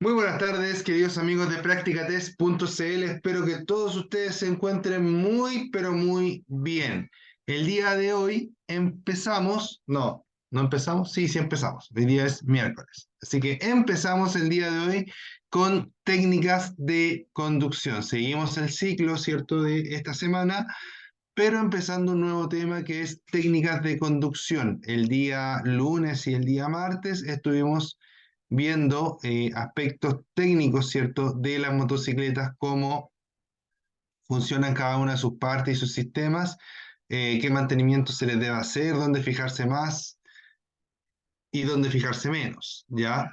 Muy buenas tardes, queridos amigos de Practicatest.cl. Espero que todos ustedes se encuentren muy, pero muy bien. El día de hoy empezamos, no empezamos, sí empezamos. Hoy día es miércoles. Así que empezamos el día de hoy con técnicas de conducción. Seguimos el ciclo, ¿cierto?, de esta semana, pero empezando un nuevo tema que es técnicas de conducción. El día lunes y el día martes estuvimos viendo aspectos técnicos, ¿cierto?, de las motocicletas, cómo funcionan cada una de sus partes y sus sistemas, qué mantenimiento se les debe hacer, dónde fijarse más y dónde fijarse menos, ¿ya?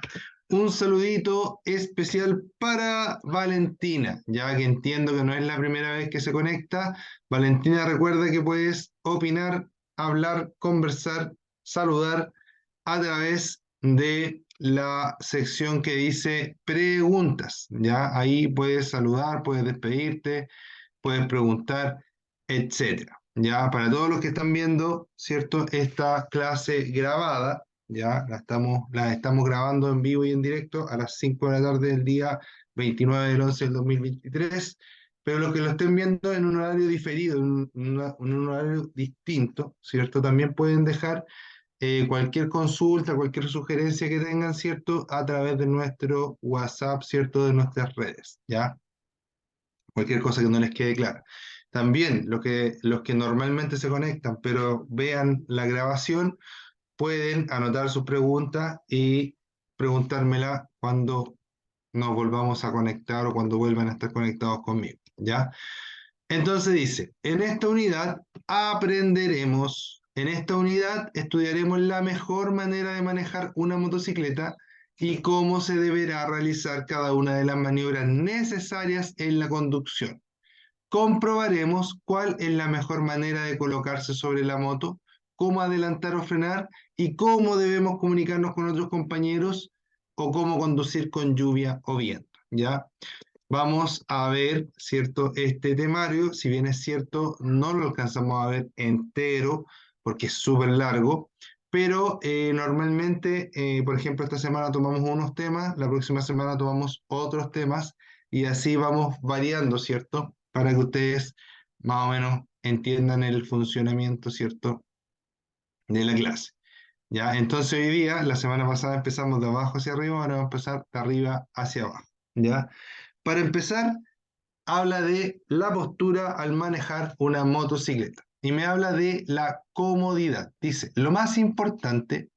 Un saludito especial para Valentina, ya que entiendo que no es la primera vez que se conecta. Valentina, recuerda que puedes opinar, hablar, conversar, saludar a través de la sección que dice preguntas, ¿ya? Ahí puedes saludar, puedes despedirte, puedes preguntar, etcétera. Ya, para todos los que están viendo, ¿cierto? Esta clase grabada, ya la estamos grabando en vivo y en directo a las 5 de la tarde del día 29 del 11 del 2023, pero los que lo estén viendo en un horario diferido, en un horario distinto, ¿cierto? También pueden dejar cualquier consulta, cualquier sugerencia que tengan, ¿cierto? A través de nuestro WhatsApp, ¿cierto? De nuestras redes, ¿ya? Cualquier cosa que no les quede clara. También los que normalmente se conectan, pero vean la grabación, pueden anotar sus preguntas y preguntármela cuando nos volvamos a conectar o cuando vuelvan a estar conectados conmigo, ¿ya? Entonces dice, en esta unidad estudiaremos la mejor manera de manejar una motocicleta y cómo se deberá realizar cada una de las maniobras necesarias en la conducción. Comprobaremos cuál es la mejor manera de colocarse sobre la moto, cómo adelantar o frenar y cómo debemos comunicarnos con otros compañeros o cómo conducir con lluvia o viento, ¿ya? Vamos a ver, ¿cierto? Este temario, si bien es cierto, no lo alcanzamos a ver entero porque es súper largo, pero normalmente, por ejemplo, esta semana tomamos unos temas, la próxima semana tomamos otros temas y así vamos variando, ¿cierto? Para que ustedes más o menos entiendan el funcionamiento, ¿cierto?, de la clase. ¿Ya? Entonces hoy día, la semana pasada empezamos de abajo hacia arriba, ahora vamos a empezar de arriba hacia abajo, ¿ya? Para empezar, habla de la postura al manejar una motocicleta y me habla de la comodidad. Dice, lo más importante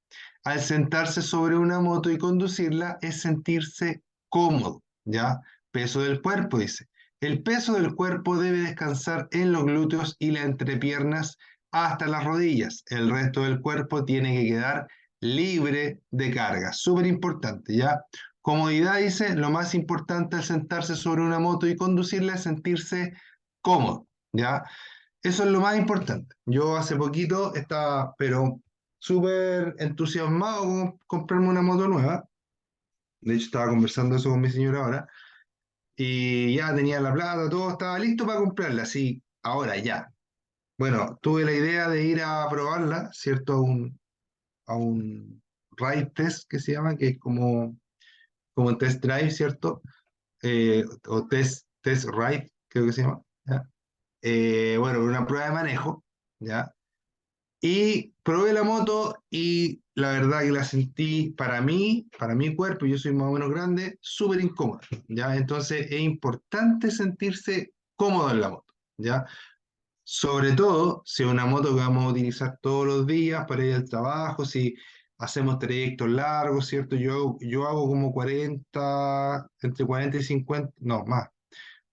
al sentarse sobre una moto y conducirla es sentirse cómodo, ¿ya? Peso del cuerpo, dice. El peso del cuerpo debe descansar en los glúteos y las entrepiernas hasta las rodillas. El resto del cuerpo tiene que quedar libre de carga. Súper importante, ¿ya? Comodidad, dice, lo más importante al sentarse sobre una moto y conducirla es sentirse cómodo, ¿ya? Eso es lo más importante. Yo hace poquito estaba, pero súper entusiasmado con comprarme una moto nueva. De hecho, estaba conversando eso con mi señora ahora. Y ya tenía la plata, todo estaba listo para comprarla. Así, ahora ya. Bueno, tuve la idea de ir a probarla, ¿cierto? A un ride test que se llama, que es como un test drive, ¿cierto? O test ride, creo que se llama. ¿Ya? Bueno, una prueba de manejo, ¿ya? Y probé la moto y la verdad que la sentí para mi cuerpo, yo soy más o menos grande, súper incómoda, ¿ya? Entonces es importante sentirse cómodo en la moto, ¿ya? Sobre todo si es una moto que vamos a utilizar todos los días para ir al trabajo, si hacemos trayectos largos, ¿cierto? Yo hago como 40, entre 40 y 50, no, más.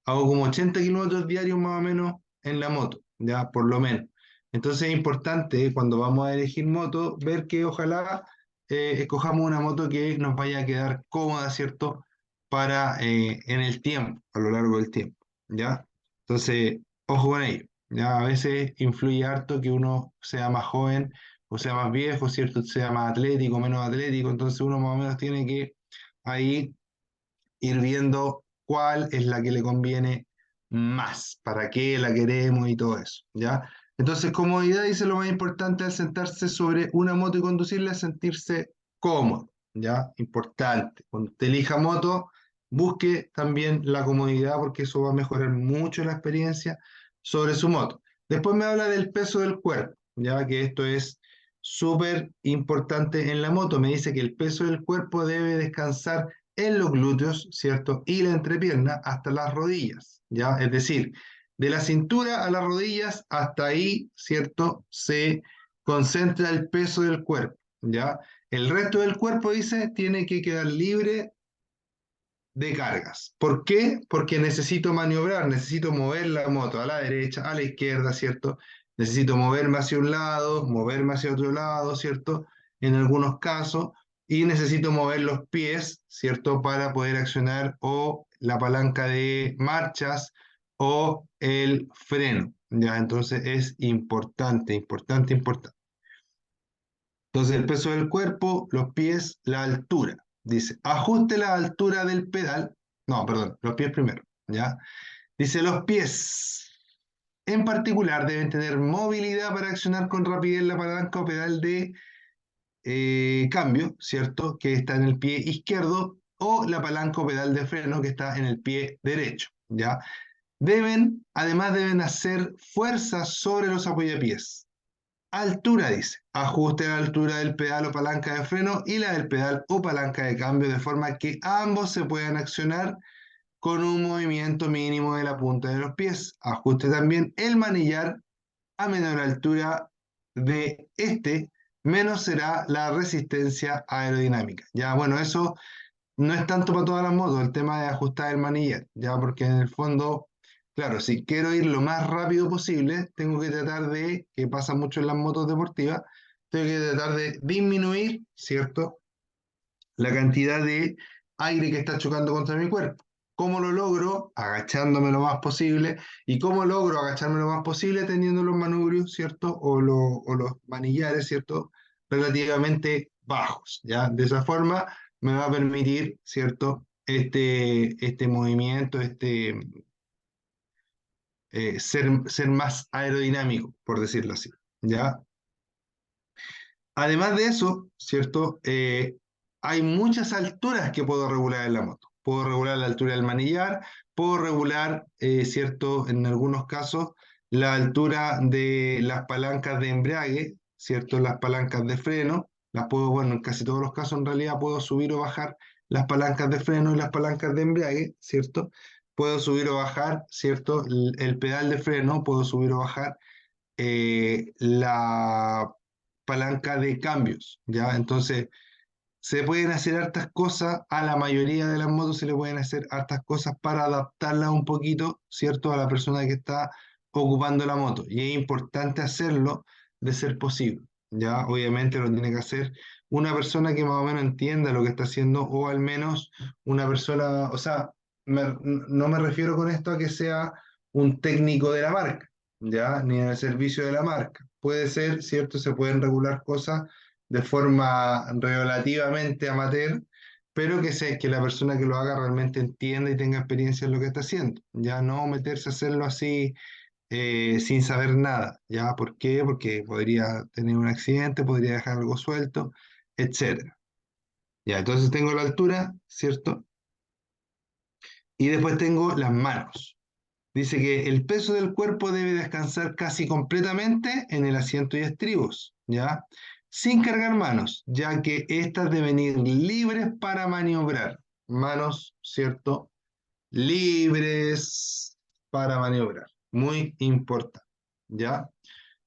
Hago como 80 kilómetros diarios más o menos en la moto, ya, por lo menos. Entonces es importante cuando vamos a elegir moto, ver que ojalá escojamos una moto que nos vaya a quedar cómoda, ¿cierto? Para en el tiempo, a lo largo del tiempo, ¿ya? Entonces, ojo con ello, ¿ya? A veces influye harto que uno sea más joven o sea más viejo, ¿cierto? Sea más atlético, menos atlético, entonces uno más o menos tiene que ahí ir viendo cuál es la que le conviene más, para qué la queremos y todo eso, ¿ya? Entonces, comodidad dice lo más importante al sentarse sobre una moto y conducirla es sentirse cómodo, ¿ya? Importante. Cuando usted elija moto, busque también la comodidad porque eso va a mejorar mucho la experiencia sobre su moto. Después me habla del peso del cuerpo, ya que esto es súper importante en la moto. Me dice que el peso del cuerpo debe descansar en los glúteos, ¿cierto? Y la entrepierna hasta las rodillas, ¿ya? Es decir, de la cintura a las rodillas, hasta ahí, ¿cierto? Se concentra el peso del cuerpo, ¿ya? El resto del cuerpo, dice, tiene que quedar libre de cargas. ¿Por qué? Porque necesito maniobrar, necesito mover la moto a la derecha, a la izquierda, ¿cierto? Necesito moverme hacia un lado, moverme hacia otro lado, ¿cierto? En algunos casos, y necesito mover los pies, ¿cierto? Para poder accionar o la palanca de marchas o el freno, ¿ya? Entonces es importante, importante, importante. Entonces, el peso del cuerpo, los pies, la altura. Dice, ajuste la altura del pedal. No, perdón, los pies primero, ¿ya? Dice, los pies en particular deben tener movilidad para accionar con rapidez la palanca o pedal de cambio, ¿cierto? Que está en el pie izquierdo, o la palanca o pedal de freno que está en el pie derecho, ¿ya? Además deben hacer fuerza sobre los apoyapiés. Altura, dice. Ajuste la altura del pedal o palanca de freno y la del pedal o palanca de cambio de forma que ambos se puedan accionar con un movimiento mínimo de la punta de los pies. Ajuste también el manillar a menor altura de este, menos será la resistencia aerodinámica. Ya, bueno, eso no es tanto para todas las motos, el tema de ajustar el manillar, ya, porque en el fondo, claro, si quiero ir lo más rápido posible, tengo que tratar de, que pasa mucho en las motos deportivas, tengo que tratar de disminuir, ¿cierto?, la cantidad de aire que está chocando contra mi cuerpo. ¿Cómo lo logro? Agachándome lo más posible. ¿Y cómo logro agacharme lo más posible? Teniendo los manubrios, ¿cierto? O los manillares, ¿cierto? Relativamente bajos, ¿ya? De esa forma me va a permitir, ¿cierto? Este movimiento, ser más aerodinámico, por decirlo así, ¿ya? Además de eso, ¿cierto? Hay muchas alturas que puedo regular en la moto. Puedo regular la altura del manillar, puedo regular, ¿cierto? En algunos casos, la altura de las palancas de embrague, ¿cierto? Las palancas de freno, las puedo, bueno, en casi todos los casos en realidad puedo subir o bajar las palancas de freno y las palancas de embrague, ¿cierto? Puedo subir o bajar, ¿cierto? El pedal de freno, puedo subir o bajar la palanca de cambios, ¿ya? Entonces, se pueden hacer hartas cosas, a la mayoría de las motos se le pueden hacer hartas cosas para adaptarla un poquito, ¿cierto?, a la persona que está ocupando la moto. Y es importante hacerlo de ser posible, ¿ya? Obviamente lo tiene que hacer una persona que más o menos entienda lo que está haciendo, o al menos una persona, o sea, no me refiero con esto a que sea un técnico de la marca, ¿ya? Ni en el servicio de la marca. Puede ser, ¿cierto? Se pueden regular cosas de forma relativamente amateur, pero que la persona que lo haga realmente entienda y tenga experiencia en lo que está haciendo. Ya no meterse a hacerlo así sin saber nada. ¿Ya? ¿Por qué? Porque podría tener un accidente, podría dejar algo suelto, etcétera. Ya, entonces tengo la altura, ¿cierto? Y después tengo las manos. Dice que el peso del cuerpo debe descansar casi completamente en el asiento y estribos, ¿ya? Sin cargar manos, ya que éstas deben ir libres para maniobrar. Manos, ¿cierto? Libres para maniobrar. Muy importante, ¿ya?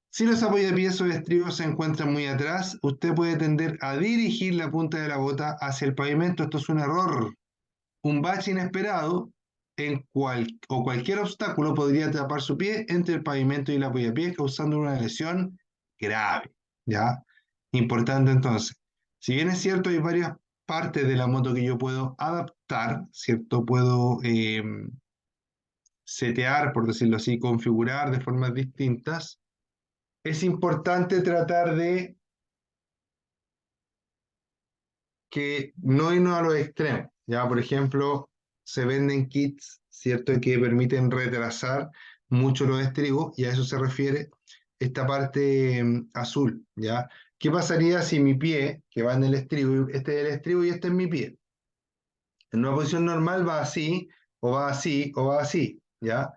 Si los apoyapiés o estribos se encuentran muy atrás, usted puede tender a dirigir la punta de la bota hacia el pavimento. Esto es un error. Un bache inesperado o cualquier obstáculo podría tapar su pie entre el pavimento y el apoyapiés, causando una lesión grave, ¿ya? Importante entonces. Si bien es cierto, hay varias partes de la moto que yo puedo adaptar, ¿cierto? Puedo setear, por decirlo así, configurar de formas distintas. Es importante tratar de que no irnos a los extremos. Ya, por ejemplo, se venden kits, ¿cierto?, que permiten retrasar mucho los estribos, y a eso se refiere esta parte azul, ¿ya? ¿Qué pasaría si mi pie, que va en el estribo, este es el estribo y este es mi pie? En una posición normal va así, o va así, o va así, ¿ya?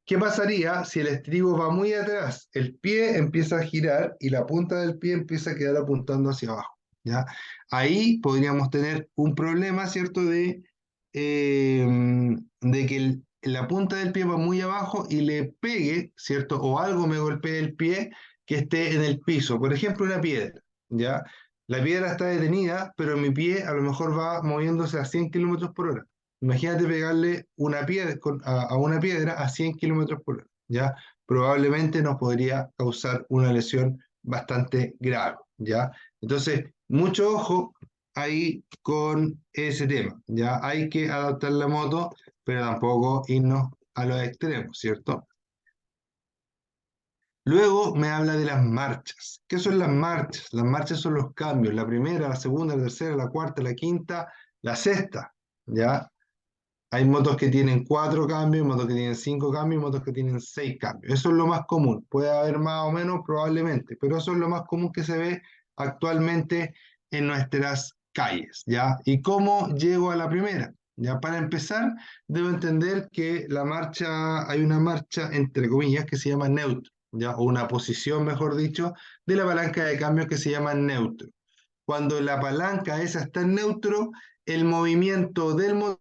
¿Qué pasaría si el estribo va muy atrás? El pie empieza a girar y la punta del pie empieza a quedar apuntando hacia abajo, ¿ya? Ahí podríamos tener un problema, ¿cierto? De que la punta del pie va muy abajo y le pegue, ¿cierto? O algo me golpee el pie que esté en el piso. Por ejemplo, una piedra, ¿ya? La piedra está detenida, pero mi pie a lo mejor va moviéndose a 100 kilómetros por hora. Imagínate pegarle una piedra, a una piedra a 100 kilómetros por hora, ¿ya? Probablemente nos podría causar una lesión bastante grave, ¿ya? Entonces, mucho ojo ahí con ese tema, ¿ya? Hay que adaptar la moto, pero tampoco irnos a los extremos, ¿cierto? Luego me habla de las marchas. ¿Qué son las marchas? Las marchas son los cambios, la primera, la segunda, la tercera, la cuarta, la quinta, la sexta, ¿ya? Hay motos que tienen 4 cambios, motos que tienen 5 cambios, motos que tienen 6 cambios. Eso es lo más común. Puede haber más o menos, probablemente, pero eso es lo más común que se ve actualmente en nuestras calles, ¿ya? ¿Y cómo llego a la primera? Ya para empezar, debo entender que la marcha, hay una marcha entre comillas que se llama neutro, ¿ya? O una posición, mejor dicho, de la palanca de cambio que se llama neutro. Cuando la palanca esa está en neutro, el movimiento del motor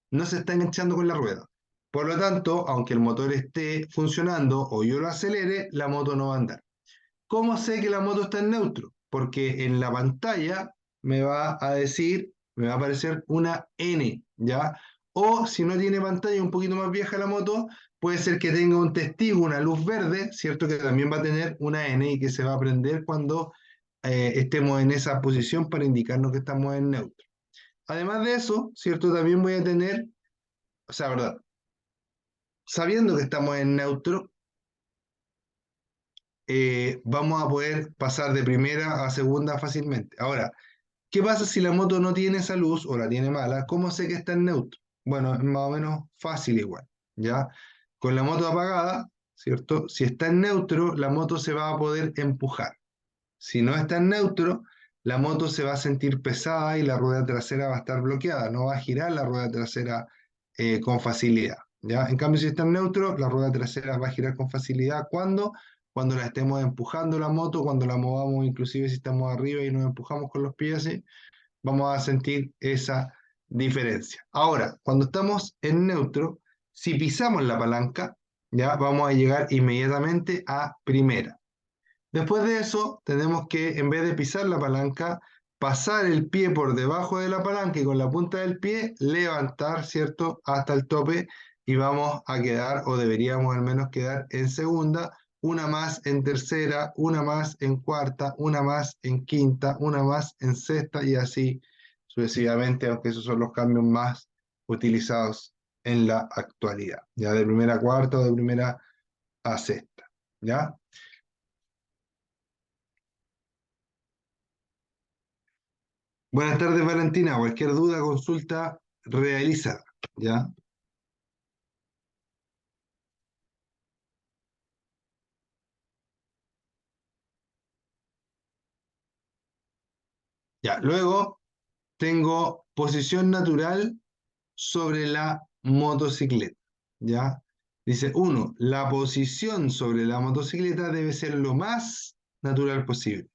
no se está enganchando con la rueda. Por lo tanto, aunque el motor esté funcionando o yo lo acelere, la moto no va a andar. ¿Cómo sé que la moto está en neutro? Porque en la pantalla me va a decir, me va a aparecer una N, ¿ya? O si no tiene pantalla, un poquito más vieja la moto, puede ser que tenga un testigo, una luz verde, ¿cierto? Que también va a tener una N y que se va a prender cuando estemos en esa posición para indicarnos que estamos en neutro. Además de eso, ¿cierto? También voy a tener, o sea, verdad, sabiendo que estamos en neutro, vamos a poder pasar de primera a segunda fácilmente. Ahora, ¿qué pasa si la moto no tiene esa luz o la tiene mala? ¿Cómo sé que está en neutro? Bueno, es más o menos fácil igual, ¿ya? Con la moto apagada, ¿cierto? Si está en neutro, la moto se va a poder empujar. Si no está en neutro, la moto se va a sentir pesada y la rueda trasera va a estar bloqueada, no va a girar la rueda trasera con facilidad, ¿ya? En cambio, si está en neutro, la rueda trasera va a girar con facilidad. ¿Cuándo? Cuando la estemos empujando la moto, cuando la movamos, inclusive si estamos arriba y nos empujamos con los pies, ¿sí? Vamos a sentir esa diferencia. Ahora, cuando estamos en neutro, si pisamos la palanca, ya vamos a llegar inmediatamente a primera. Después de eso, tenemos que, en vez de pisar la palanca, pasar el pie por debajo de la palanca y con la punta del pie levantar, ¿cierto?, hasta el tope y vamos a quedar, o deberíamos al menos quedar en segunda, una más en tercera, una más en cuarta, una más en quinta, una más en sexta y así sucesivamente, aunque esos son los cambios más utilizados en la actualidad, ya de primera a cuarta o de primera a sexta, ¿ya? Buenas tardes, Valentina. Cualquier duda, consulta, realiza. ¿Ya? Ya. Luego tengo posición natural sobre la motocicleta. ¿Ya? Dice, uno, la posición sobre la motocicleta debe ser lo más natural posible,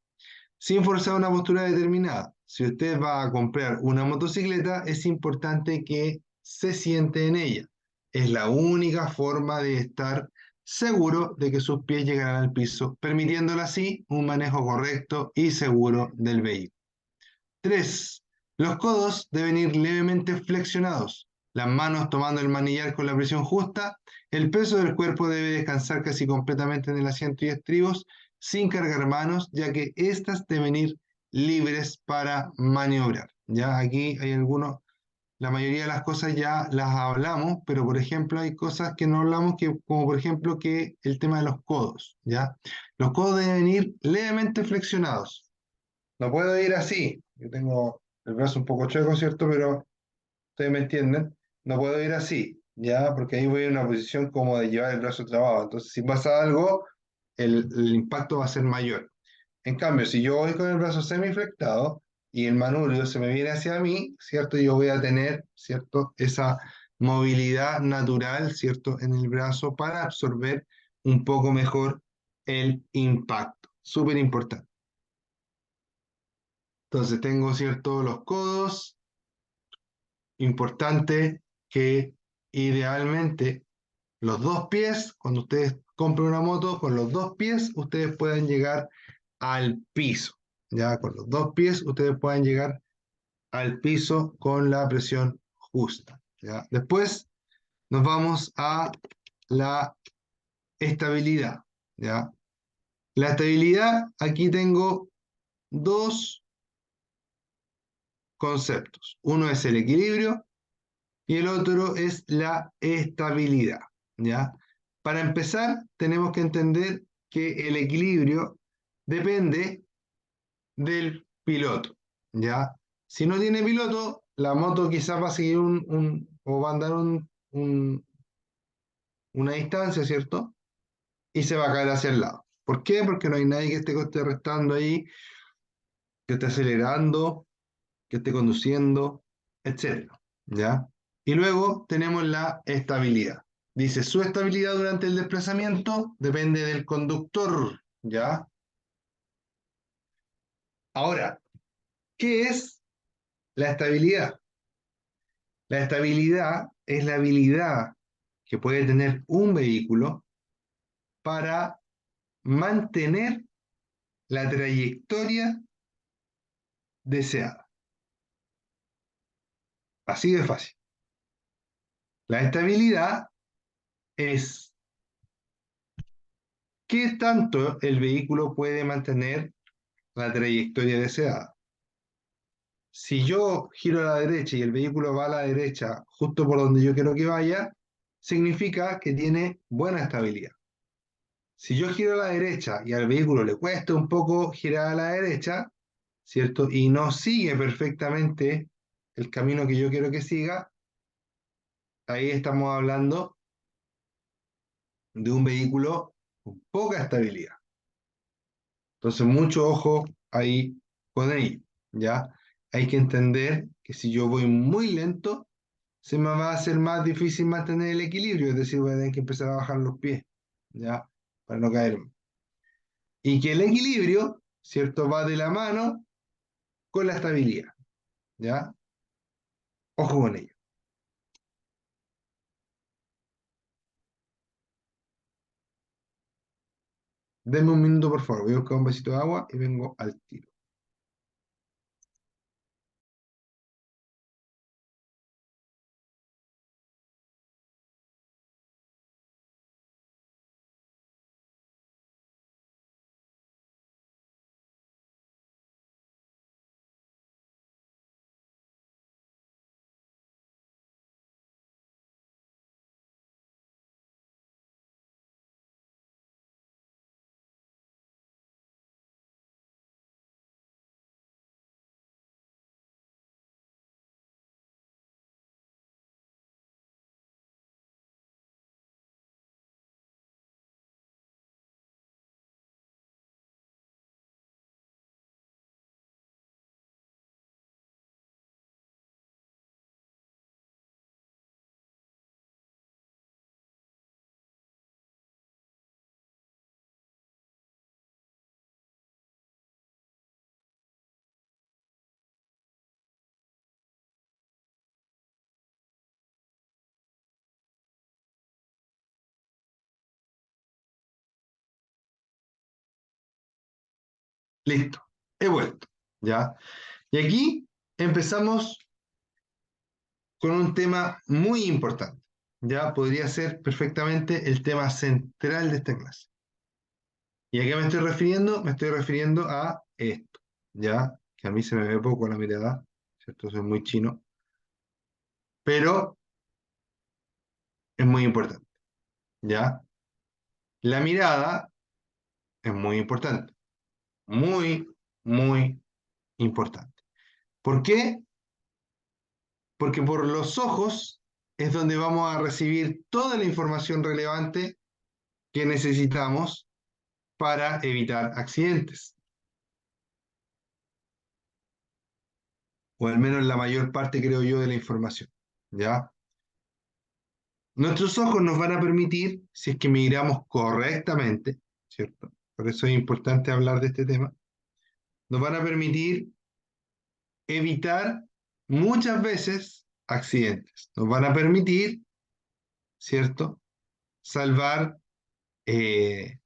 sin forzar una postura determinada. Si usted va a comprar una motocicleta, es importante que se siente en ella. Es la única forma de estar seguro de que sus pies llegarán al piso, permitiéndole así un manejo correcto y seguro del vehículo. 3. Los codos deben ir levemente flexionados, las manos tomando el manillar con la presión justa, el peso del cuerpo debe descansar casi completamente en el asiento y estribos, sin cargar manos, ya que éstas deben ir libres para maniobrar. Ya aquí hay algunos, la mayoría de las cosas ya las hablamos, pero por ejemplo hay cosas que no hablamos, que, como por ejemplo que el tema de los codos. ¿Ya? Los codos deben ir levemente flexionados. No puedo ir así. Yo tengo el brazo un poco chueco, ¿cierto? Pero ustedes me entienden. No puedo ir así, ¿ya? Porque ahí voy en una posición como de llevar el brazo trabado. Entonces, si pasa algo, el impacto va a ser mayor. En cambio, si yo voy con el brazo semiflectado y el manubrio se me viene hacia mí, ¿cierto? Yo voy a tener, ¿cierto? Esa movilidad natural, ¿cierto? En el brazo para absorber un poco mejor el impacto. Súper importante. Entonces tengo, ¿cierto? Los codos. Importante que idealmente los dos pies, cuando ustedes compren una moto, con los dos pies ustedes puedan llegar al piso. Ya con los dos pies ustedes puedan llegar al piso con la presión justa. ¿Ya? Después nos vamos a la estabilidad. ¿Ya? La estabilidad, aquí tengo dos conceptos. Uno es el equilibrio y el otro es la estabilidad. ¿Ya? Para empezar, tenemos que entender que el equilibrio depende del piloto. ¿Ya? Si no tiene piloto, la moto quizás va a seguir o va a andar una distancia, ¿cierto? Y se va a caer hacia el lado. ¿Por qué? Porque no hay nadie que esté contrarrestando ahí, que esté acelerando, que esté conduciendo, etcétera. ¿Ya? Y luego tenemos la estabilidad. Dice, su estabilidad durante el desplazamiento depende del conductor. ¿Ya? Ahora, ¿qué es la estabilidad? La estabilidad es la habilidad que puede tener un vehículo para mantener la trayectoria deseada. Así de fácil. La estabilidad es qué tanto el vehículo puede mantener la trayectoria deseada. Si yo giro a la derecha y el vehículo va a la derecha justo por donde yo quiero que vaya, significa que tiene buena estabilidad. Si yo giro a la derecha y al vehículo le cuesta un poco girar a la derecha, ¿cierto? Y no sigue perfectamente el camino que yo quiero que siga, ahí estamos hablando de un vehículo con poca estabilidad. Entonces, mucho ojo ahí con ello, ¿ya? Hay que entender que si yo voy muy lento, se me va a hacer más difícil mantener el equilibrio, es decir, voy a tener que empezar a bajar los pies, ¿ya? Para no caerme. Y que el equilibrio, ¿cierto? Va de la mano con la estabilidad, ¿ya? Ojo con ello. Denme un minuto, por favor. Voy a buscar un vasito de agua y vengo al tiro. Listo. He vuelto, ¿ya? Y aquí empezamos con un tema muy importante. Ya podría ser perfectamente el tema central de esta clase. ¿Y a qué me estoy refiriendo? Me estoy refiriendo a esto, ¿ya? Que a mí se me ve poco la mirada, ¿cierto? Soy muy chino, pero es muy importante, ¿ya? La mirada es muy importante, muy, muy importante. ¿Por qué? Porque por los ojos es donde vamos a recibir toda la información relevante que necesitamos para evitar accidentes. o al menos la mayor parte, creo yo, de la información, ¿ya? Nuestros ojos nos van a permitir, si es que miramos correctamente, ¿cierto? Por eso es importante hablar de este tema, nos van a permitir evitar muchas veces accidentes, nos van a permitir, ¿cierto? Salvar eh,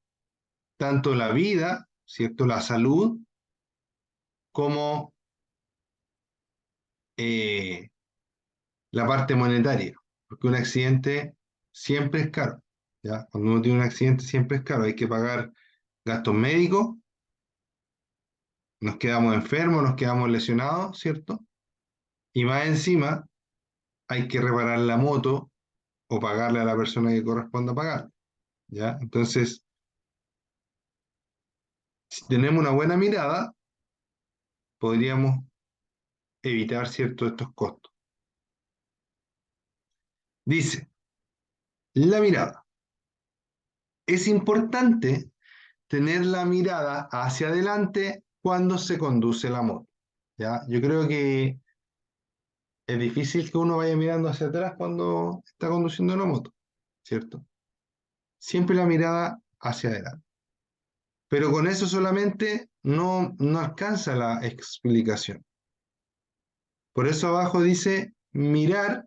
tanto la vida, ¿cierto? La salud, como eh, la parte monetaria, porque un accidente siempre es caro, ¿ya? Cuando uno tiene un accidente siempre es caro, hay que pagar gastos médicos, nos quedamos enfermos, nos quedamos lesionados, ¿cierto? Y más encima hay que reparar la moto o pagarle a la persona que corresponda pagar, ¿ya? Entonces, si tenemos una buena mirada, podríamos evitar ciertos estos costos. Dice, la mirada. Es importante tener la mirada hacia adelante cuando se conduce la moto, ¿ya? Yo creo que es difícil que uno vaya mirando hacia atrás cuando está conduciendo una moto, ¿cierto? Siempre la mirada hacia adelante. Pero con eso solamente no alcanza la explicación. Por eso abajo dice mirar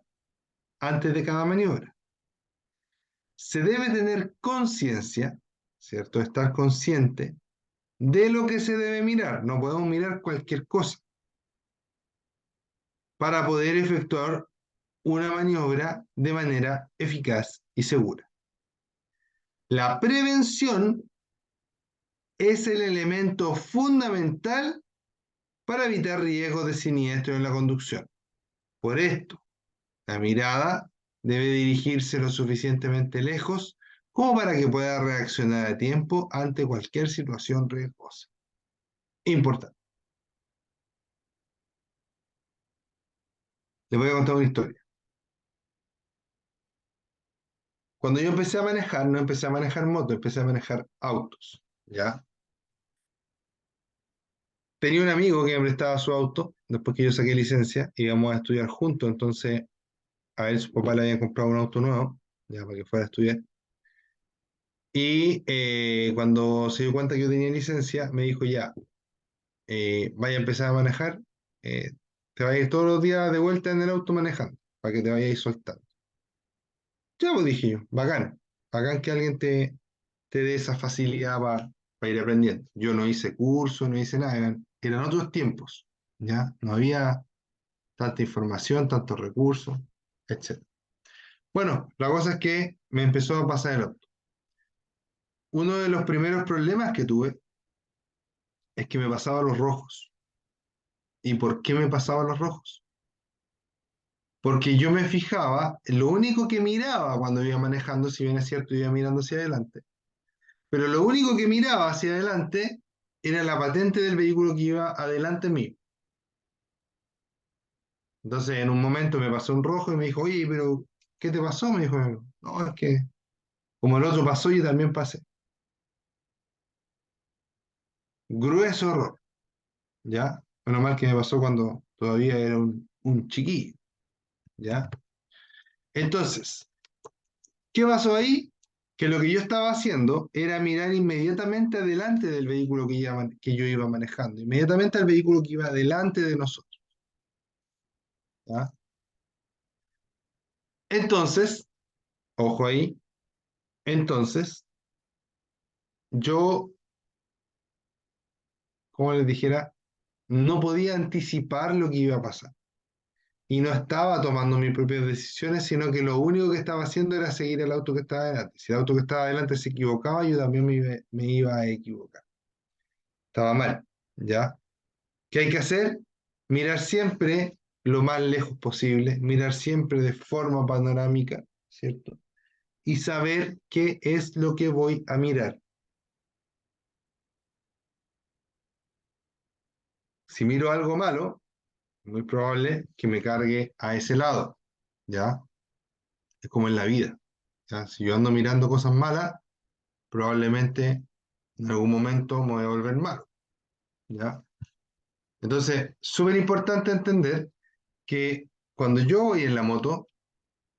antes de cada maniobra. Se debe tener conciencia, ¿cierto? Estar consciente de lo que se debe mirar. No podemos mirar cualquier cosa para poder efectuar una maniobra de manera eficaz y segura. La prevención es el elemento fundamental para evitar riesgos de siniestro en la conducción. Por esto, la mirada debe dirigirse lo suficientemente lejos como para que pueda reaccionar a tiempo ante cualquier situación riesgosa. Importante. Les voy a contar una historia. Cuando yo empecé a manejar, no empecé a manejar motos, empecé a manejar autos, ¿ya? Tenía un amigo que me prestaba su auto, después que yo saqué licencia, íbamos a estudiar juntos, entonces a él su papá le había comprado un auto nuevo, ya para que fuera a estudiar. Y cuando se dio cuenta que yo tenía licencia, me dijo ya, vaya a empezar a manejar, eh, te vas a ir todos los días de vuelta en el auto manejando, para que te vayas soltando. Ya, pues dije yo, bacán, bacán que alguien te dé esa facilidad para ir aprendiendo. Yo no hice curso, no hice nada, eran otros tiempos, ¿ya? No había tanta información, tantos recursos, etc. Bueno, la cosa es que me empezó a pasar el auto. Uno de los primeros problemas que tuve es que me pasaba los rojos. ¿Y por qué me pasaba los rojos? Porque yo me fijaba, lo único que miraba cuando iba manejando, si bien es cierto, iba mirando hacia adelante, pero lo único que miraba hacia adelante era la patente del vehículo que iba adelante mío. Entonces, en un momento me pasó un rojo y me dijo, oye, pero ¿qué te pasó? Me dijo, no, es que como el otro pasó, yo también pasé. Grueso error, ¿ya? Menos mal que me pasó cuando todavía era un chiquillo, ¿ya? Entonces, ¿qué pasó ahí? Que lo que yo estaba haciendo era mirar inmediatamente adelante del vehículo que yo iba manejando, inmediatamente al vehículo que iba delante de nosotros, ¿ya? Entonces, ojo ahí, entonces, yo, como les dijera, no podía anticipar lo que iba a pasar. Y no estaba tomando mis propias decisiones, sino que lo único que estaba haciendo era seguir el auto que estaba adelante. Si el auto que estaba adelante se equivocaba, yo también me iba a equivocar. Estaba mal, ¿ya? ¿Qué hay que hacer? Mirar siempre lo más lejos posible, mirar siempre de forma panorámica, ¿cierto? Y saber qué es lo que voy a mirar. Si miro algo malo, es muy probable que me cargue a ese lado, ¿ya? Es como en la vida, ¿ya? Si yo ando mirando cosas malas, probablemente en algún momento me voy a volver malo, ¿ya? Entonces, súper importante entender que cuando yo voy en la moto,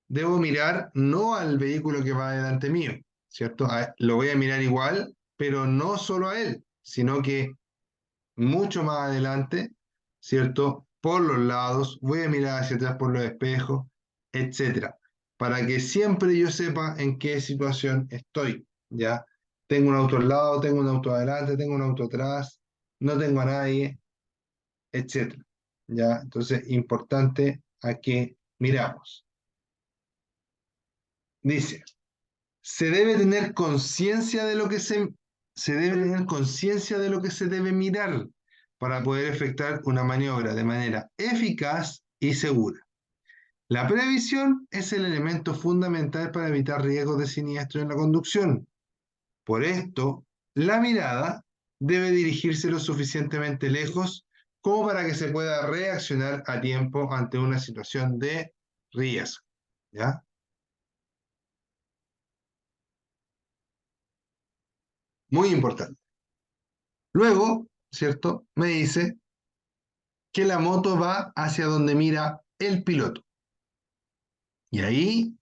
debo mirar no al vehículo que va delante mío, ¿cierto? Lo voy a mirar igual, pero no solo a él, sino que mucho más adelante, ¿cierto? Por los lados, voy a mirar hacia atrás por los espejos, etcétera, para que siempre yo sepa en qué situación estoy, ¿ya? Tengo un auto al lado, tengo un auto adelante, tengo un auto atrás, no tengo a nadie, etcétera, ¿ya? Entonces, importante a que miramos. Dice, se debe tener conciencia de lo que se debe tener conciencia de lo que se debe mirar para poder efectuar una maniobra de manera eficaz y segura. La previsión es el elemento fundamental para evitar riesgos de siniestro en la conducción. Por esto, la mirada debe dirigirse lo suficientemente lejos como para que se pueda reaccionar a tiempo ante una situación de riesgo. ¿Ya? Muy importante. Luego, ¿cierto? Me dice que la moto va hacia donde mira el piloto. Y ahí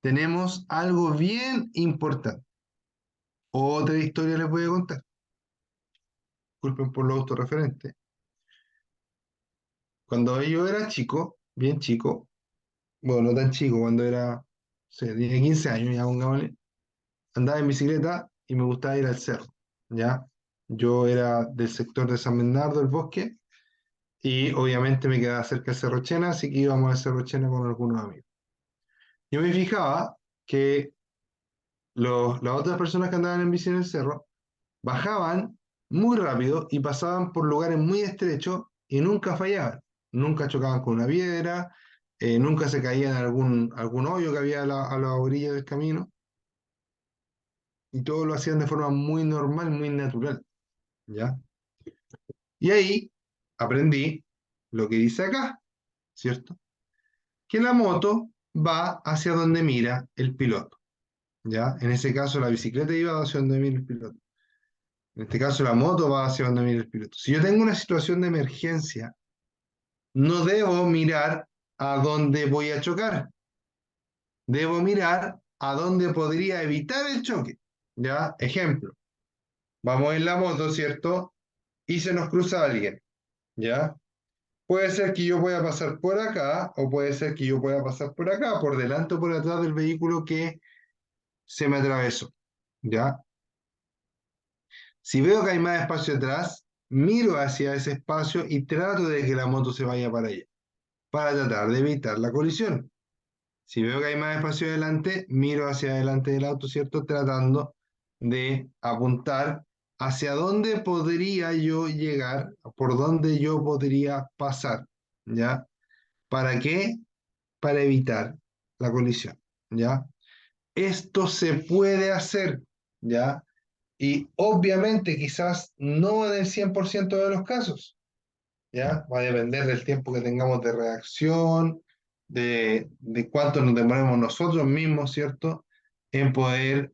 tenemos algo bien importante. Otra historia les voy a contar. Disculpen por los autorreferentes. Cuando yo era chico, bien chico, bueno, no tan chico, cuando era, no sé, tenía 15 años, ya pongámosle, andaba en bicicleta y me gustaba ir al cerro, ¿ya? Yo era del sector de San Bernardo, del Bosque, y obviamente me quedaba cerca del Cerro Chena, así que íbamos al Cerro Chena con algunos amigos. Yo me fijaba que las otras personas que andaban en bici en el cerro bajaban muy rápido y pasaban por lugares muy estrechos y nunca fallaban. Nunca chocaban con una piedra, nunca se caían en algún hoyo que había a la orilla del camino y todo lo hacían de forma muy normal, muy natural, ¿ya? Y ahí aprendí lo que dice acá, ¿cierto? Que la moto va hacia donde mira el piloto, ¿ya? En ese caso la bicicleta iba hacia donde mira el piloto. En este caso, la moto va hacia donde mira el piloto. Si yo tengo una situación de emergencia, no debo mirar a dónde voy a chocar. Debo mirar a dónde podría evitar el choque. ¿Ya? Ejemplo, vamos en la moto, ¿cierto? Y se nos cruza alguien. ¿Ya? Puede ser que yo pueda pasar por acá o puede ser que yo pueda pasar por acá, por delante o por atrás del vehículo que se me atravesó. ¿Ya? Si veo que hay más espacio atrás, miro hacia ese espacio y trato de que la moto se vaya para allá, para tratar de evitar la colisión. Si veo que hay más espacio adelante, miro hacia adelante del auto, ¿cierto? Tratando de apuntar hacia dónde podría yo llegar, por dónde yo podría pasar, ¿ya? ¿Para qué? Para evitar la colisión, ¿ya? Esto se puede hacer, ¿ya? Y obviamente quizás no en el 100% de los casos, ¿ya? Va a depender del tiempo que tengamos de reacción, de cuánto nos demoremos nosotros mismos, ¿cierto? En poder,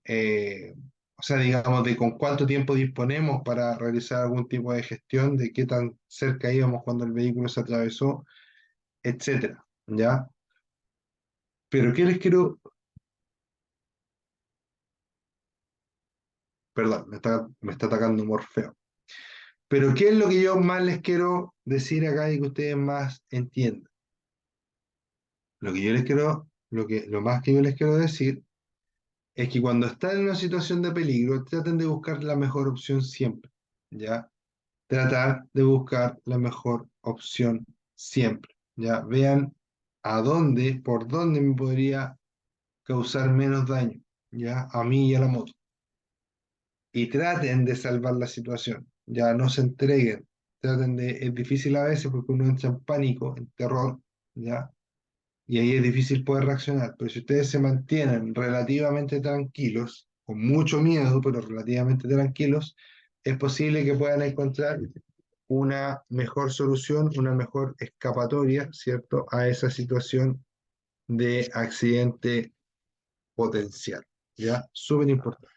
o sea, digamos, de con cuánto tiempo disponemos para realizar algún tipo de gestión, de qué tan cerca íbamos cuando el vehículo se atravesó, etcétera, ¿ya? Pero ¿qué les quiero? Perdón, me está atacando Morfeo. Pero ¿qué es lo que yo más les quiero decir acá y que ustedes más entiendan? Lo que yo les quiero, lo más que yo les quiero decir es que cuando están en una situación de peligro, traten de buscar la mejor opción siempre, ¿ya? Tratar de buscar la mejor opción siempre, ¿ya? Vean a dónde, por dónde me podría causar menos daño, ¿ya? A mí y a la moto. Y traten de salvar la situación, ya no se entreguen. Es difícil a veces porque uno entra en pánico, en terror, ¿ya? Y ahí es difícil poder reaccionar. Pero si ustedes se mantienen relativamente tranquilos, con mucho miedo, pero relativamente tranquilos, es posible que puedan encontrar una mejor solución, una mejor escapatoria, ¿cierto?, a esa situación de accidente potencial. ¿Ya? Súper importante.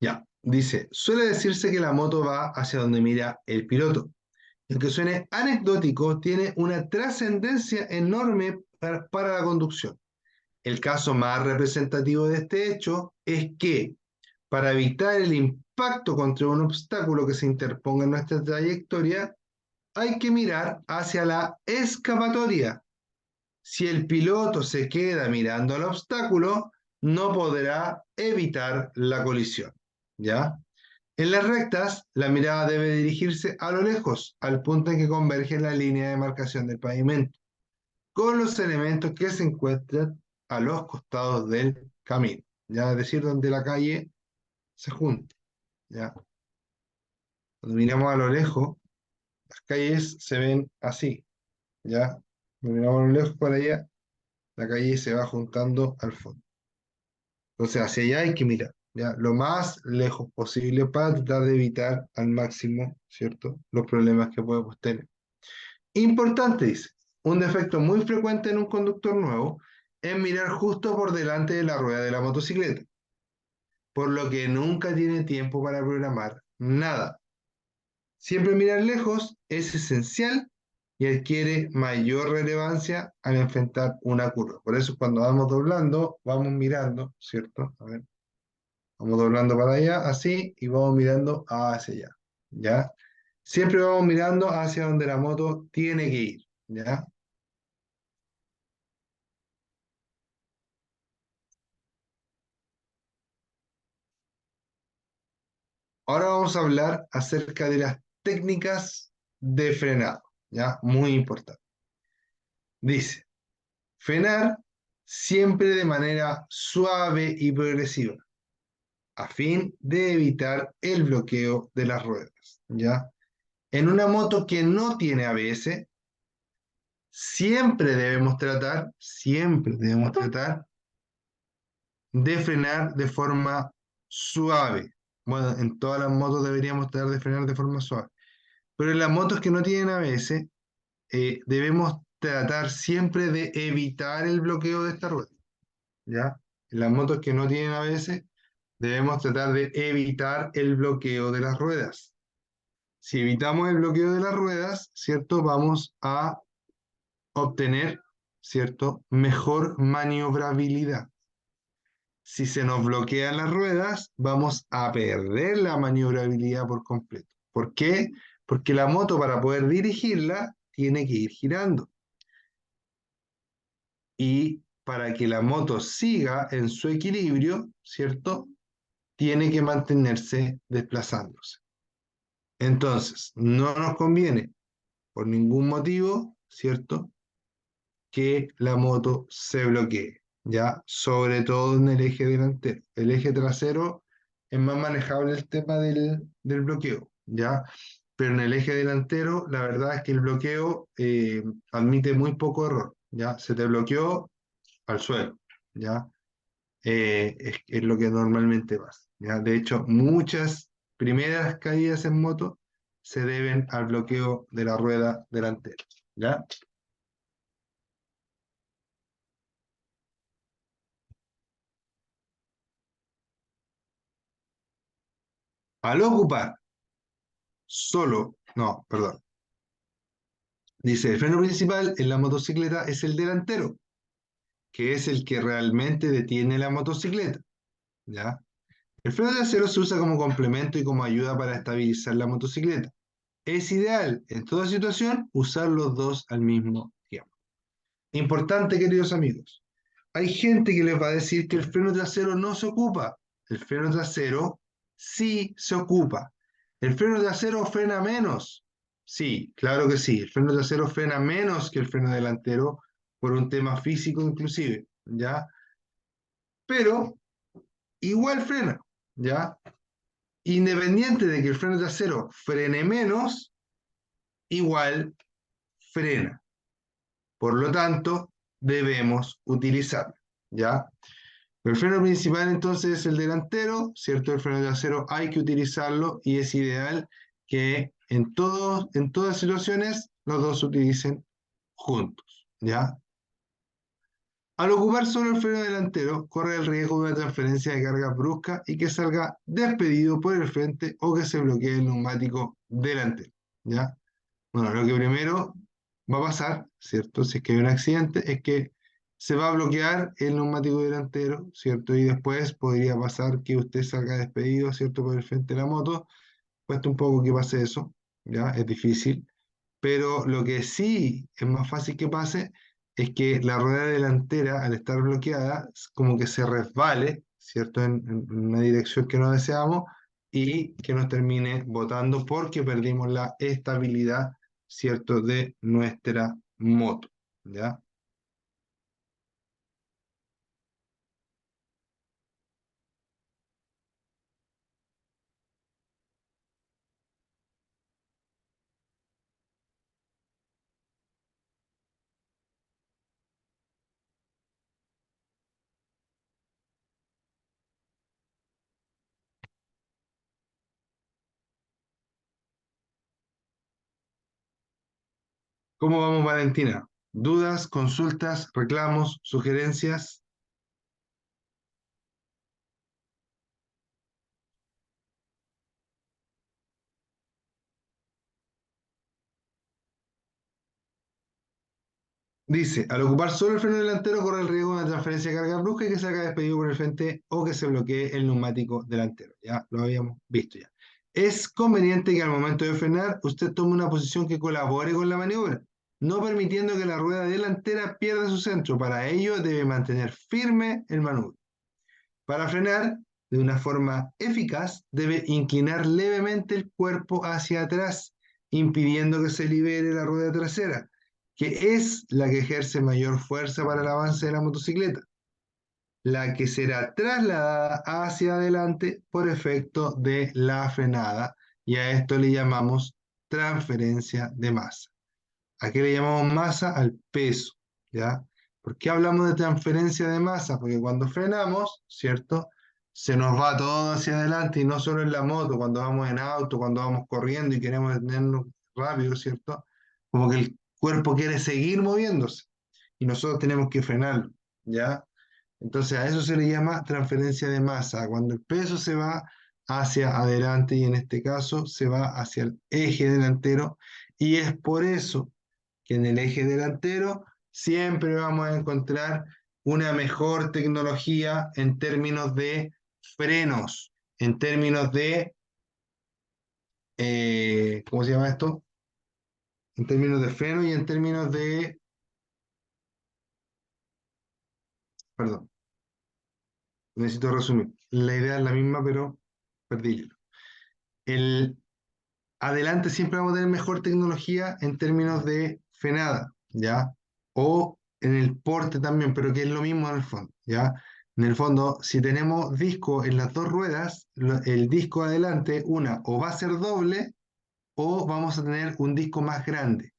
Ya, dice, suele decirse que la moto va hacia donde mira el piloto. Y aunque suene anecdótico, tiene una trascendencia enorme para la conducción. El caso más representativo de este hecho es que para evitar el impacto contra un obstáculo que se interponga en nuestra trayectoria, hay que mirar hacia la escapatoria. Si el piloto se queda mirando al obstáculo, no podrá evitar la colisión. ¿Ya? En las rectas, la mirada debe dirigirse a lo lejos, al punto en que converge la línea de marcación del pavimento, con los elementos que se encuentran a los costados del camino, ¿ya? Es decir, donde la calle se junta, ¿ya? Cuando miramos a lo lejos, las calles se ven así, ¿ya? Cuando miramos a lo lejos para allá, la calle se va juntando al fondo. Entonces, hacia allá hay que mirar, ¿ya? Lo más lejos posible para tratar de evitar al máximo, ¿cierto? Los problemas que podemos tener. Importante, dice, un defecto muy frecuente en un conductor nuevo es mirar justo por delante de la rueda de la motocicleta, por lo que nunca tiene tiempo para programar nada. Siempre mirar lejos es esencial y adquiere mayor relevancia al enfrentar una curva. Por eso cuando vamos doblando, vamos mirando, ¿cierto? A ver, vamos doblando para allá, así, y vamos mirando hacia allá, ¿ya? Siempre vamos mirando hacia donde la moto tiene que ir, ¿ya? Ahora vamos a hablar acerca de las técnicas de frenado, ¿ya? Muy importante. Dice, frenar siempre de manera suave y progresiva, a fin de evitar el bloqueo de las ruedas, ¿ya? En una moto que no tiene ABS, siempre debemos tratar de frenar de forma suave. Bueno, en todas las motos deberíamos tratar de frenar de forma suave. Pero en las motos que no tienen ABS, debemos tratar siempre de evitar el bloqueo de esta rueda, ¿ya? En las motos que no tienen ABS, debemos tratar de evitar el bloqueo de las ruedas. Si evitamos el bloqueo de las ruedas, ¿cierto? Vamos a obtener, ¿cierto? Mejor maniobrabilidad. Si se nos bloquean las ruedas, vamos a perder la maniobrabilidad por completo. ¿Por qué? Porque la moto, para poder dirigirla, tiene que ir girando. Y para que la moto siga en su equilibrio, ¿cierto? Tiene que mantenerse desplazándose. Entonces, no nos conviene por ningún motivo, ¿cierto? Que la moto se bloquee, ¿ya? Sobre todo en el eje delantero. El eje trasero es más manejable el tema del bloqueo, ¿ya? Pero en el eje delantero, la verdad es que el bloqueo admite muy poco error, ¿ya? Se te bloqueó al suelo, ¿ya? Es lo que normalmente pasa, ¿ya? De hecho, muchas primeras caídas en moto se deben al bloqueo de la rueda delantera, ¿ya? Al ocupar solo, no, perdón, dice, el freno principal en la motocicleta es el delantero, que es el que realmente detiene la motocicleta, ¿ya? El freno trasero se usa como complemento y como ayuda para estabilizar la motocicleta. Es ideal en toda situación usar los dos al mismo tiempo. Importante, queridos amigos. Hay gente que les va a decir que el freno trasero no se ocupa. El freno trasero sí se ocupa. ¿El freno trasero frena menos? Sí, claro que sí. El freno trasero frena menos que el freno delantero por un tema físico inclusive, ¿ya? Pero igual frena, ¿ya? Independiente de que el freno trasero frene menos, igual frena. Por lo tanto, debemos utilizarlo, ¿ya? El freno principal entonces es el delantero, ¿cierto? El freno trasero hay que utilizarlo y es ideal que en todas situaciones los dos se utilicen juntos, ¿ya? Al ocupar solo el freno delantero, corre el riesgo de una transferencia de carga brusca y que salga despedido por el frente o que se bloquee el neumático delantero. ¿Ya? Bueno, lo que primero va a pasar, ¿cierto? Si es que hay un accidente, es que se va a bloquear el neumático delantero, ¿cierto? Y después podría pasar que usted salga despedido, ¿cierto? Por el frente de la moto. Cuesta un poco que pase eso, ¿ya? Es difícil. Pero lo que sí es más fácil que pase es que la rueda delantera, al estar bloqueada, como que se resbale, ¿cierto? En una dirección que no deseamos y que nos termine botando porque perdimos la estabilidad, ¿cierto? De nuestra moto, ¿ya? ¿Cómo vamos, Valentina? ¿Dudas, consultas, reclamos, sugerencias? Dice, al ocupar solo el freno delantero corre el riesgo de una transferencia de carga brusca y que salga despedido por el frente o que se bloquee el neumático delantero. Ya lo habíamos visto ya. Es conveniente que al momento de frenar usted tome una posición que colabore con la maniobra, no permitiendo que la rueda delantera pierda su centro. Para ello debe mantener firme el manubrio. Para frenar de una forma eficaz debe inclinar levemente el cuerpo hacia atrás, impidiendo que se libere la rueda trasera, que es la que ejerce mayor fuerza para el avance de la motocicleta, la que será trasladada hacia adelante por efecto de la frenada, y a esto le llamamos transferencia de masa. ¿A qué le llamamos masa? Al peso, ¿ya? ¿Por qué hablamos de transferencia de masa? Porque cuando frenamos, ¿cierto? Se nos va todo hacia adelante y no solo en la moto, cuando vamos en auto, cuando vamos corriendo y queremos detenernos rápido, ¿cierto? Como que el cuerpo quiere seguir moviéndose y nosotros tenemos que frenarlo, ¿ya? Entonces a eso se le llama transferencia de masa, cuando el peso se va hacia adelante y en este caso se va hacia el eje delantero y es por eso que en el eje delantero siempre vamos a encontrar una mejor tecnología en términos de frenos, en términos de, ¿cómo se llama esto? En términos de freno y en términos de, perdón, necesito resumir. La idea es la misma, pero perdí el hilo. El adelante siempre vamos a tener mejor tecnología en términos de frenada, ¿ya? O en el porte también, pero que es lo mismo en el fondo, ¿ya? En el fondo, si tenemos disco en las dos ruedas, el disco adelante, una, o va a ser doble, o vamos a tener un disco más grande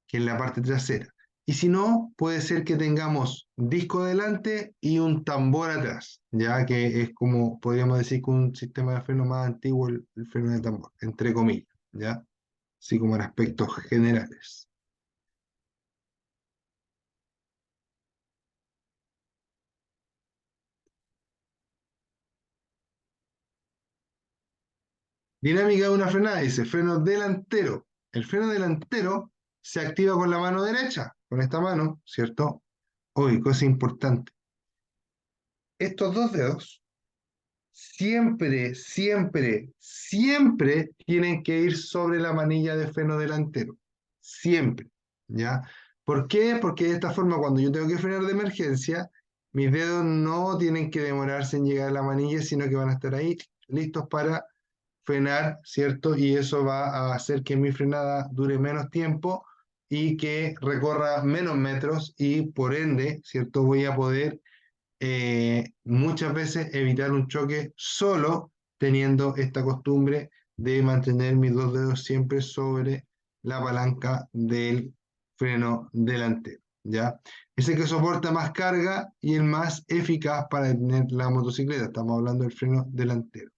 que en la parte trasera. Y si no, puede ser que tengamos disco adelante y un tambor atrás, ya que es como, podríamos decir, que un sistema de freno más antiguo, el freno de tambor, entre comillas, ¿ya? Así como en aspectos generales. Dinámica de una frenada, dice freno delantero. El freno delantero se activa con la mano derecha, con esta mano, ¿cierto? Hoy, cosa importante. Estos dos dedos siempre, siempre, siempre tienen que ir sobre la manilla de freno delantero. Siempre, ¿ya? ¿Por qué? Porque de esta forma, cuando yo tengo que frenar de emergencia, mis dedos no tienen que demorarse en llegar a la manilla, sino que van a estar ahí listos para frenar, ¿cierto? Y eso va a hacer que mi frenada dure menos tiempo y que recorra menos metros y por ende, ¿cierto? Voy a poder muchas veces evitar un choque solo teniendo esta costumbre de mantener mis dos dedos siempre sobre la palanca del freno delantero, ¿ya? Es el que soporta más carga y el más eficaz para detener la motocicleta. Estamos hablando del freno delantero.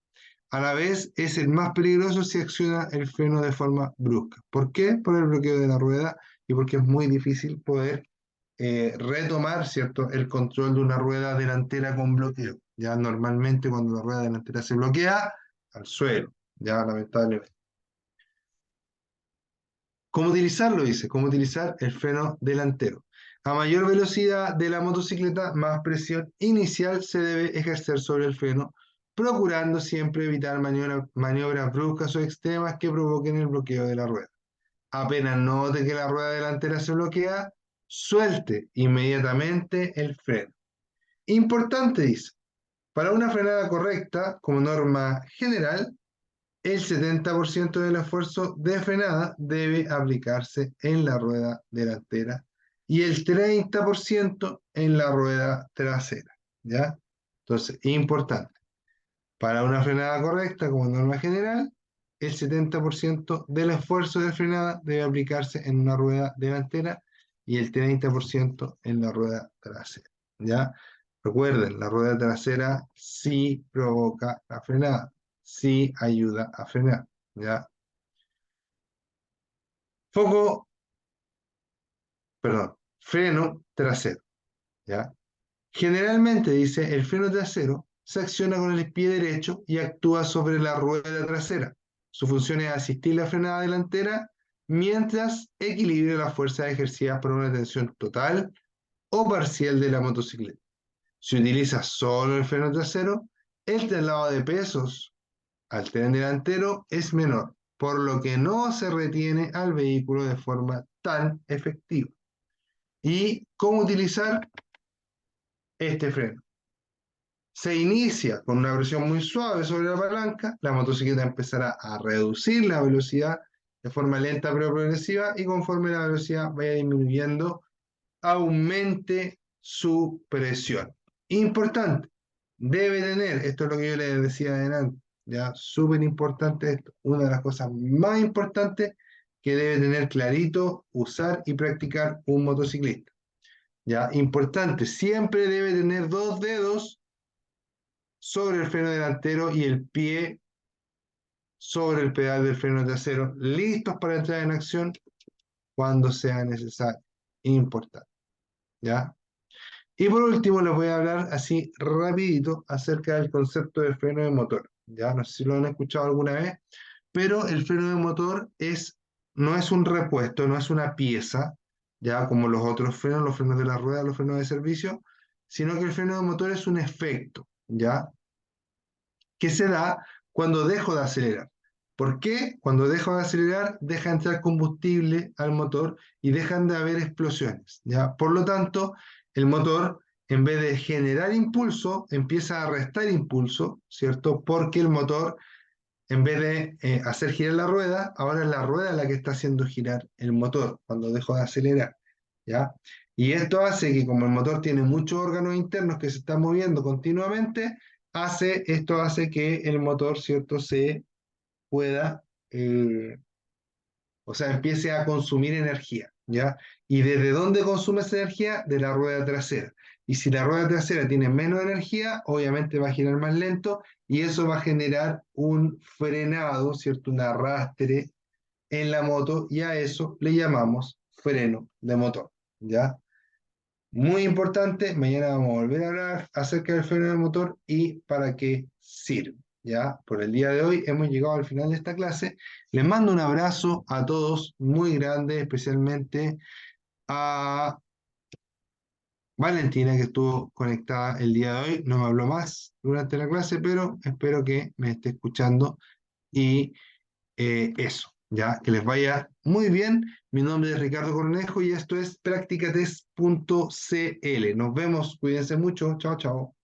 A la vez es el más peligroso si acciona el freno de forma brusca. ¿Por qué? Por el bloqueo de la rueda y porque es muy difícil poder retomar, ¿cierto?, el control de una rueda delantera con bloqueo. Ya normalmente cuando la rueda delantera se bloquea, al suelo, ya lamentablemente. ¿Cómo utilizarlo? Dice, ¿cómo utilizar el freno delantero? A mayor velocidad de la motocicleta, más presión inicial se debe ejercer sobre el freno, procurando siempre evitar maniobras bruscas o extremas que provoquen el bloqueo de la rueda. Apenas note que la rueda delantera se bloquea, suelte inmediatamente el freno. Importante, dice, para una frenada correcta, como norma general, el 70% del esfuerzo de frenada debe aplicarse en la rueda delantera y el 30% en la rueda trasera, ¿ya? Entonces, importante. Para una frenada correcta, como norma general, el 70% del esfuerzo de frenada debe aplicarse en una rueda delantera y el 30% en la rueda trasera, ¿ya? Recuerden, la rueda trasera sí provoca la frenada, sí ayuda a frenar, ¿ya? Foco, perdón, freno trasero, ¿ya? Generalmente, dice, el freno trasero se acciona con el pie derecho y actúa sobre la rueda trasera. Su función es asistir la frenada delantera mientras equilibra la fuerza ejercida por una tensión total o parcial de la motocicleta. Si utiliza solo el freno trasero, el traslado de pesos al tren delantero es menor, por lo que no se retiene al vehículo de forma tan efectiva. ¿Y cómo utilizar este freno? Se inicia con una presión muy suave sobre la palanca, la motocicleta empezará a reducir la velocidad de forma lenta pero progresiva y conforme la velocidad vaya disminuyendo, aumente su presión. Importante, debe tener, esto es lo que yo les decía adelante, ya súper importante esto, una de las cosas más importantes que debe tener clarito, usar y practicar un motociclista. Ya, importante, siempre debe tener dos dedos sobre el freno delantero y el pie sobre el pedal del freno trasero, listos para entrar en acción cuando sea necesario. Importante, ¿ya? Y por último les voy a hablar así rapidito acerca del concepto de freno de motor. Ya no sé si lo han escuchado alguna vez, pero el freno de motor no es un repuesto, no es una pieza, ya como los otros frenos, los frenos de la rueda, los frenos de servicio, sino que el freno de motor es un efecto, ¿ya? Que se da cuando dejo de acelerar. ¿Por qué? Cuando dejo de acelerar, deja entrar combustible al motor y dejan de haber explosiones, ¿ya? Por lo tanto, el motor, en vez de generar impulso, empieza a restar impulso, ¿cierto? Porque el motor, en vez de hacer girar la rueda, ahora es la rueda la que está haciendo girar el motor cuando dejo de acelerar, ¿ya? Y esto hace que como el motor tiene muchos órganos internos que se están moviendo continuamente, esto hace que el motor, ¿cierto?, se pueda, eh, o sea, empiece a consumir energía, ¿ya? ¿Y desde dónde consume esa energía? De la rueda trasera. Y si la rueda trasera tiene menos energía, obviamente va a girar más lento y eso va a generar un frenado, ¿cierto?, un arrastre en la moto y a eso le llamamos freno de motor, ¿ya? Muy importante, mañana vamos a volver a hablar acerca del freno de motor y para qué sirve. Ya, por el día de hoy hemos llegado al final de esta clase. Les mando un abrazo a todos muy grande, especialmente a Valentina que estuvo conectada el día de hoy. No me habló más durante la clase, pero espero que me esté escuchando y eso, ya, que les vaya muy bien. Mi nombre es Ricardo Cornejo y esto es practicatest.cl. Nos vemos, cuídense mucho, chao, chao.